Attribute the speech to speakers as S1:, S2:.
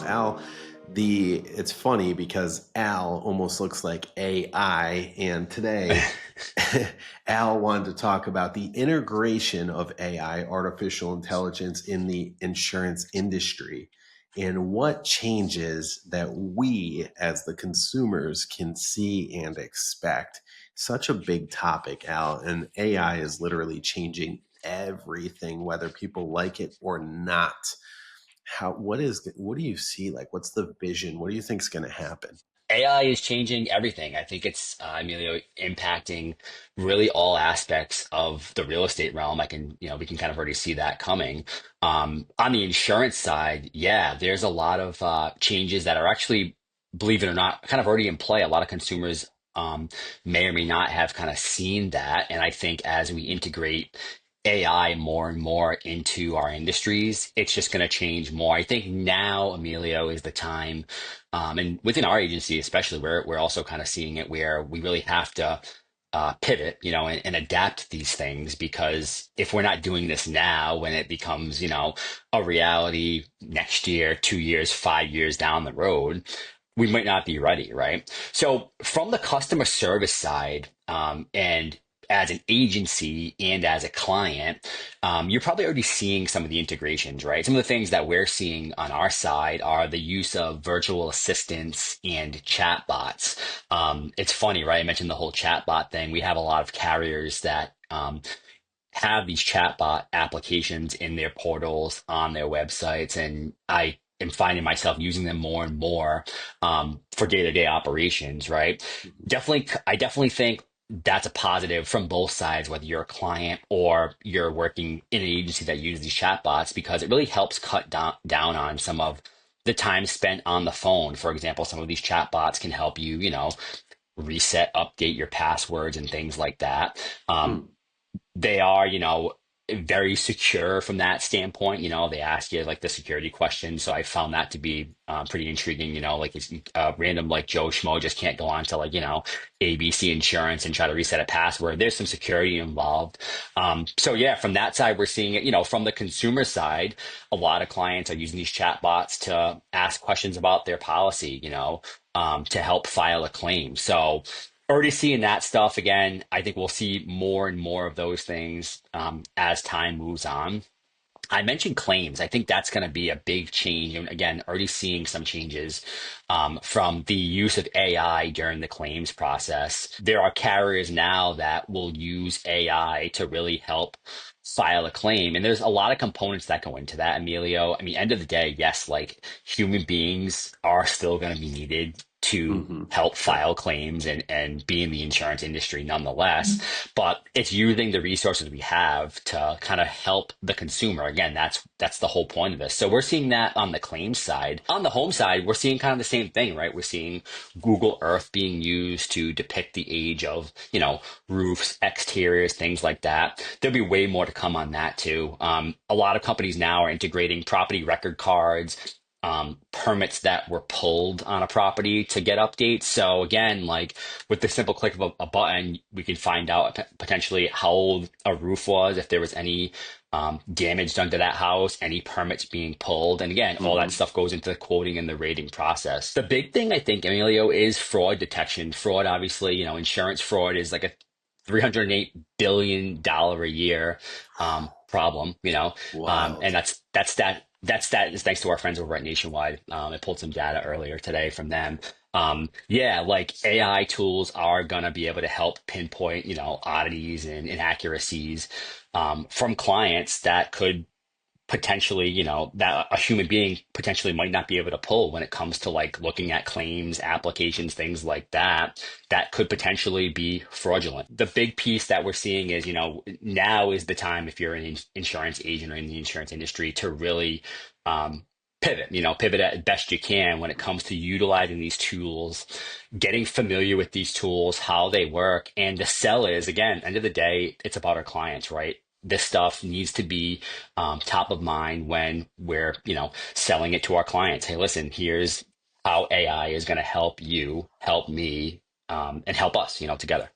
S1: Now, Al, it's funny because Al almost looks like AI, and today Al wanted to talk about the integration of AI, artificial intelligence, in the insurance industry and what changes that we as the consumers can see and expect. Such a big topic, Al, and AI is literally changing everything, whether people like it or not. What do you see? Like, what's the vision? What do you think is going to happen?
S2: AI is changing everything. I think it's Emilio impacting really all aspects of the real estate realm. We can kind of already see that coming. On the insurance side, yeah, there's a lot of changes that are actually, believe it or not, kind of already in play. A lot of consumers may or may not have kind of seen that. And I think as we integrate AI more and more into our industries, it's just going to change more. I think now, Emilio, is the time, and within our agency especially, we're also kind of seeing it where we really have to pivot, and adapt these things because if we're not doing this now, when it becomes, a reality next year, 2 years, 5 years down the road, we might not be ready, right? So from the customer service side, and as an agency and as a client, you're probably already seeing some of the integrations, right? Some of the things that we're seeing on our side are the use of virtual assistants and chatbots. It's funny, right? I mentioned the whole chatbot thing. We have a lot of carriers that have these chatbot applications in their portals on their websites, and I am finding myself using them more and more for day-to-day operations, right? I definitely think that's a positive from both sides, whether you're a client or you're working in an agency that uses these chatbots, because it really helps cut down on some of the time spent on the phone. For example, some of these chatbots can help you, reset, update your passwords and things like that.
S1: Hmm.
S2: They are, very secure from that standpoint. They ask you like the security questions. So I found that to be pretty intriguing. Like it's random, like Joe Schmo just can't go on to like, ABC Insurance and try to reset a password. There's some security involved. So yeah, from that side, we're seeing it, from the consumer side, a lot of clients are using these chat bots to ask questions about their policy, to help file a claim. So already seeing that stuff again. I think we'll see more and more of those things as time moves on. I mentioned claims. I think that's going to be a big change. And again, already seeing some changes from the use of AI during the claims process. There are carriers now that will use AI to really help file a claim. And there's a lot of components that go into that, Emilio. I mean, end of the day, yes, like human beings are still going to be needed to
S1: Hmm.
S2: help
S1: Sure.
S2: file claims and be in the insurance industry nonetheless. But it's using the resources we have to kind of help the consumer. Again, that's the whole point of this. So we're seeing that on the claims side. On the home side, we're seeing kind of the same thing, right? We're seeing Google Earth being used to depict the age of, roofs, exteriors, things like that. There'll be way more to come on that too. A lot of companies now are integrating property record cards, permits that were pulled on a property to get updates. So again, like with the simple click of a button, we can find out potentially how old a roof was, if there was any damage done to that house, any permits being pulled. And again, all that
S1: Hmm.
S2: stuff goes into the quoting and the rating process. The big thing I think, Emilio, is fraud detection. Fraud, obviously, insurance fraud is like a $308 billion a year problem,
S1: Wild.
S2: and that is thanks to our friends over at Nationwide. I pulled some data earlier today from them. Yeah, like AI tools are gonna be able to help pinpoint, oddities and inaccuracies from clients that could potentially, that a human being potentially might not be able to pull when it comes to like looking at claims, applications, things like that, that could potentially be fraudulent. The big piece that we're seeing is, now is the time if you're an insurance agent or in the insurance industry to really pivot, pivot at best you can when it comes to utilizing these tools, getting familiar with these tools, how they work. And the sell is, again, end of the day, it's about our clients, right? This stuff needs to be top of mind when we're, selling it to our clients. Hey, listen, here's how AI is going to help you, help me, and help us, together.